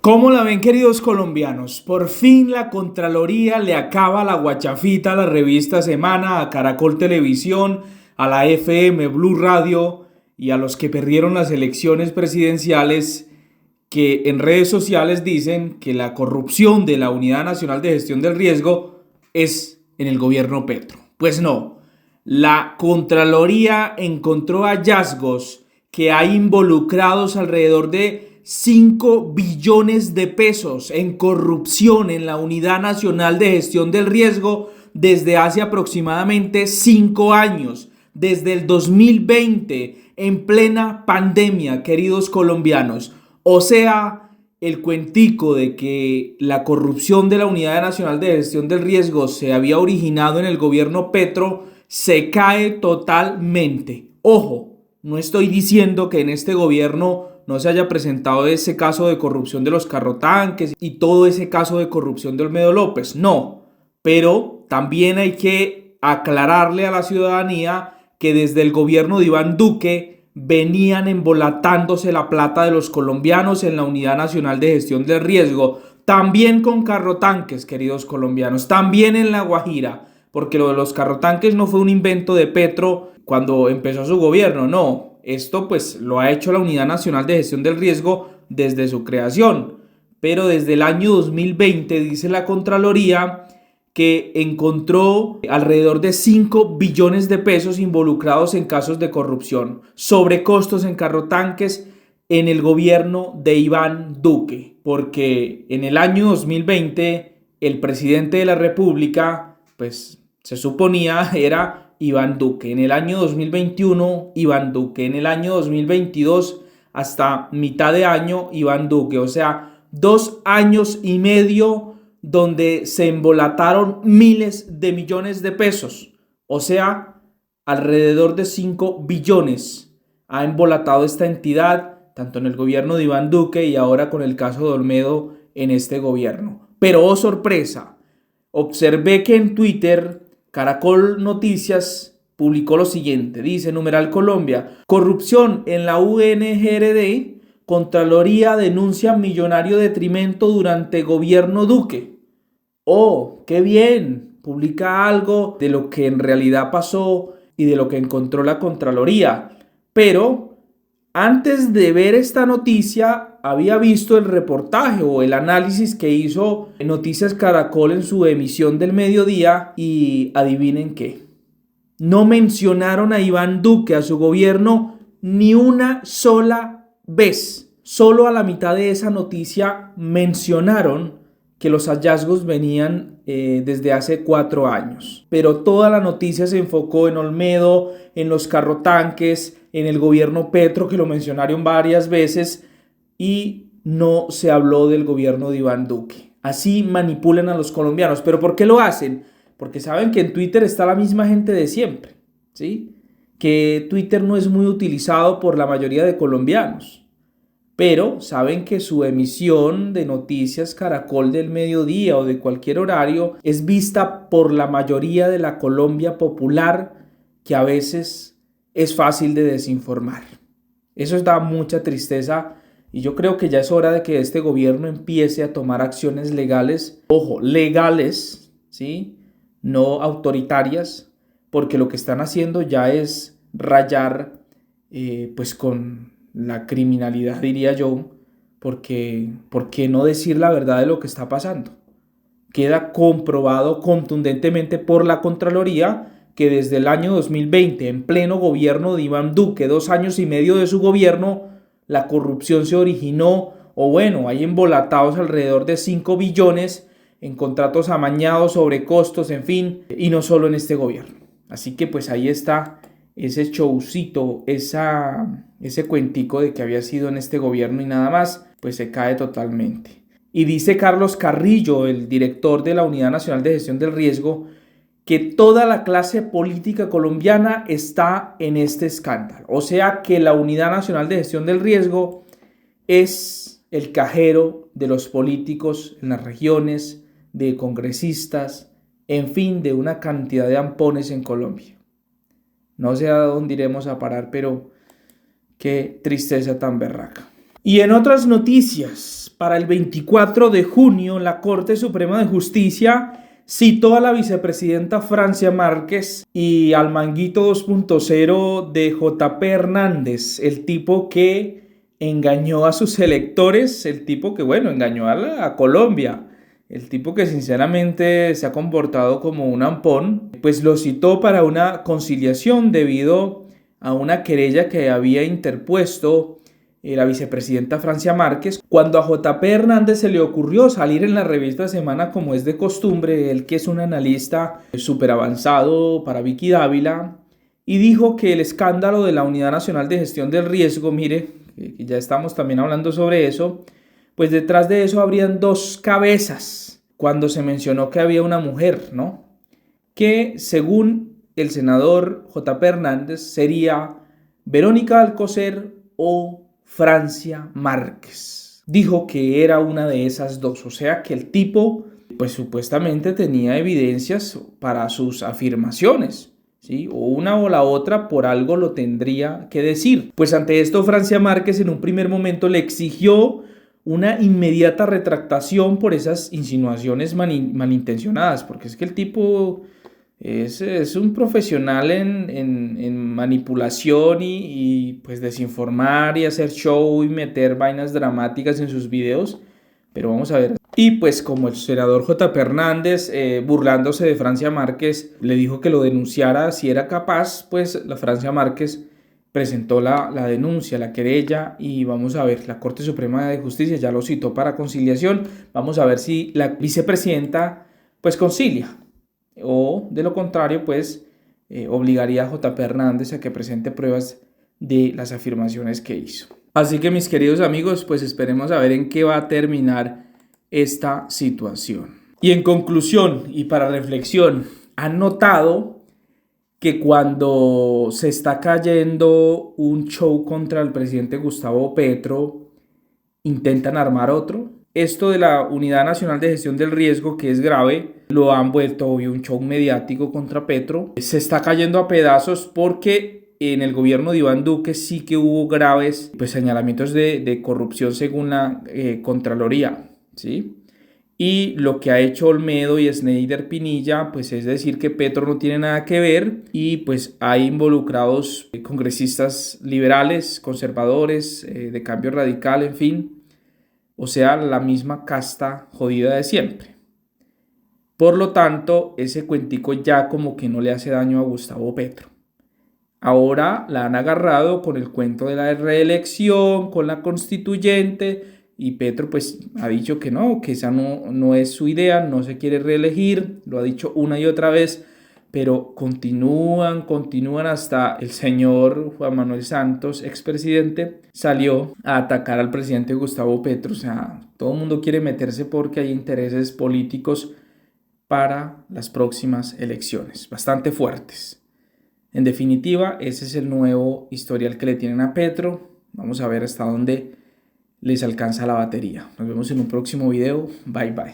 ¿Cómo la ven, queridos colombianos? Por fin la Contraloría le acaba la guachafita a la revista Semana, a Caracol Televisión, a la FM Blue Radio y a los que perdieron las elecciones presidenciales, que en redes sociales dicen que la corrupción de la Unidad Nacional de Gestión del Riesgo es en el gobierno Petro. Pues no, la Contraloría encontró hallazgos que hay involucrados alrededor de 5 billones de pesos en corrupción en la Unidad Nacional de Gestión del Riesgo desde hace aproximadamente 5 años, desde el 2020, en plena pandemia, queridos colombianos. O sea, el cuentico de que la corrupción de la Unidad Nacional de Gestión del Riesgo se había originado en el gobierno Petro se cae totalmente. Ojo, no estoy diciendo que en este gobierno no se haya presentado ese caso de corrupción de los carrotanques y todo ese caso de corrupción de Olmedo López, no, pero también hay que aclararle a la ciudadanía que desde el gobierno de Iván Duque venían embolatándose la plata de los colombianos en la Unidad Nacional de Gestión del Riesgo, también con carrotanques, queridos colombianos, también en La Guajira, porque lo de los carrotanques no fue un invento de Petro cuando empezó su gobierno, no. Esto pues lo ha hecho la Unidad Nacional de Gestión del Riesgo desde su creación, pero desde el año 2020 dice la Contraloría que encontró alrededor de 5 billones de pesos involucrados en casos de corrupción, sobrecostos en carrotanques en el gobierno de Iván Duque, porque en el año 2020 el presidente de la República pues se suponía era Iván Duque, en el año 2021 Iván Duque, en el año 2022 hasta mitad de año Iván Duque, o sea, 2 años y medio donde se embolataron miles de millones de pesos, o sea, alrededor de 5 billones ha embolatado esta entidad, tanto en el gobierno de Iván Duque y ahora con el caso de Olmedo en este gobierno. Pero oh sorpresa, observé que en Twitter Caracol Noticias publicó lo siguiente, dice numeral Colombia, corrupción en la UNGRD, Contraloría denuncia millonario detrimento durante gobierno Duque. Oh, qué bien, publica algo de lo que en realidad pasó y de lo que encontró la Contraloría. Pero antes de ver esta noticia, había visto el reportaje o el análisis que hizo Noticias Caracol en su emisión del mediodía y adivinen qué. No mencionaron a Iván Duque, a su gobierno, ni una sola vez. Solo a la mitad de esa noticia mencionaron que los hallazgos venían desde hace 4 años. Pero toda la noticia se enfocó en Olmedo, en los carrotanques, en el gobierno Petro, que lo mencionaron varias veces, y no se habló del gobierno de Iván Duque. Así manipulan a los colombianos. ¿Pero por qué lo hacen? Porque saben que en Twitter está la misma gente de siempre, ¿sí? Que Twitter no es muy utilizado por la mayoría de colombianos. Pero saben que su emisión de noticias Caracol del mediodía o de cualquier horario es vista por la mayoría de la Colombia popular, que a veces es fácil de desinformar. Eso da mucha tristeza y yo creo que ya es hora de que este gobierno empiece a tomar acciones legales, ojo, legales, ¿sí? No autoritarias, porque lo que están haciendo ya es rayar pues con la criminalidad, diría yo, porque ¿por qué no decir la verdad de lo que está pasando? Queda comprobado contundentemente por la Contraloría que desde el año 2020, en pleno gobierno de Iván Duque, 2 años y medio de su gobierno, la corrupción se originó, o bueno, hay embolatados alrededor de 5 billones en contratos amañados, sobrecostos, en fin, y no solo en este gobierno. Así que pues ahí está ese showcito, ese cuentico de que había sido en este gobierno y nada más, pues se cae totalmente. Y dice Carlos Carrillo, el director de la Unidad Nacional de Gestión del Riesgo, que toda la clase política colombiana está en este escándalo. O sea que la Unidad Nacional de Gestión del Riesgo es el cajero de los políticos en las regiones, de congresistas, en fin, de una cantidad de ampones en Colombia. No sé a dónde iremos a parar, pero qué tristeza tan berraca. Y en otras noticias, para el 24 de junio, la Corte Suprema de Justicia citó a la vicepresidenta Francia Márquez y al Manguito 2.0 de JP Hernández, el tipo que engañó a sus electores, el tipo que, bueno, engañó a Colombia, el tipo que sinceramente se ha comportado como un ampón, pues lo citó para una conciliación debido a una querella que había interpuesto la vicepresidenta Francia Márquez, cuando a JP Hernández se le ocurrió salir en la revista Semana como es de costumbre, él que es un analista súper avanzado para Vicky Dávila, y dijo que el escándalo de la Unidad Nacional de Gestión del Riesgo, mire, que ya estamos también hablando sobre eso, pues detrás de eso habrían dos cabezas, cuando se mencionó que había una mujer, ¿no? Que según el senador JP Hernández sería Verónica Alcocer o Francia Márquez. Dijo que era una de esas dos, o sea que el tipo pues supuestamente tenía evidencias para sus afirmaciones, ¿sí? O una o la otra por algo lo tendría que decir. Pues ante esto Francia Márquez en un primer momento le exigió una inmediata retractación por esas insinuaciones malintencionadas, porque es que el tipo es un profesional en manipulación pues desinformar y hacer show y meter vainas dramáticas en sus videos. Pero vamos a ver. Y pues como el senador JP Hernández, burlándose de Francia Márquez, le dijo que lo denunciara si era capaz, pues la Francia Márquez presentó la denuncia, la querella, y vamos a ver, la Corte Suprema de Justicia ya lo citó para conciliación. Vamos a ver si la vicepresidenta pues concilia, o de lo contrario pues obligaría a JP Hernández a que presente pruebas de las afirmaciones que hizo. Así que mis queridos amigos, pues esperemos a ver en qué va a terminar esta situación. Y en conclusión y para reflexión, ¿han notado que cuando se está cayendo un show contra el presidente Gustavo Petro, intentan armar otro? Esto de la Unidad Nacional de Gestión del Riesgo, que es grave, lo han vuelto obvio un show mediático contra Petro. Se está cayendo a pedazos porque en el gobierno de Iván Duque sí que hubo graves pues, señalamientos de corrupción según la Contraloría, ¿sí? Y lo que ha hecho Olmedo y Schneider Pinilla, pues es decir que Petro no tiene nada que ver y pues hay involucrados congresistas liberales, conservadores, de cambio radical, en fin. O sea, la misma casta jodida de siempre. Por lo tanto, ese cuentico ya como que no le hace daño a Gustavo Petro. Ahora la han agarrado con el cuento de la reelección, con la constituyente, y Petro pues ha dicho que no, que esa no es su idea, no se quiere reelegir, lo ha dicho una y otra vez, pero continúan hasta el señor Juan Manuel Santos, expresidente, salió a atacar al presidente Gustavo Petro. O sea, todo el mundo quiere meterse porque hay intereses políticos para las próximas elecciones, bastante fuertes. En definitiva, ese es el nuevo historial que le tienen a Petro. Vamos a ver hasta dónde les alcanza la batería. Nos vemos en un próximo video. Bye bye.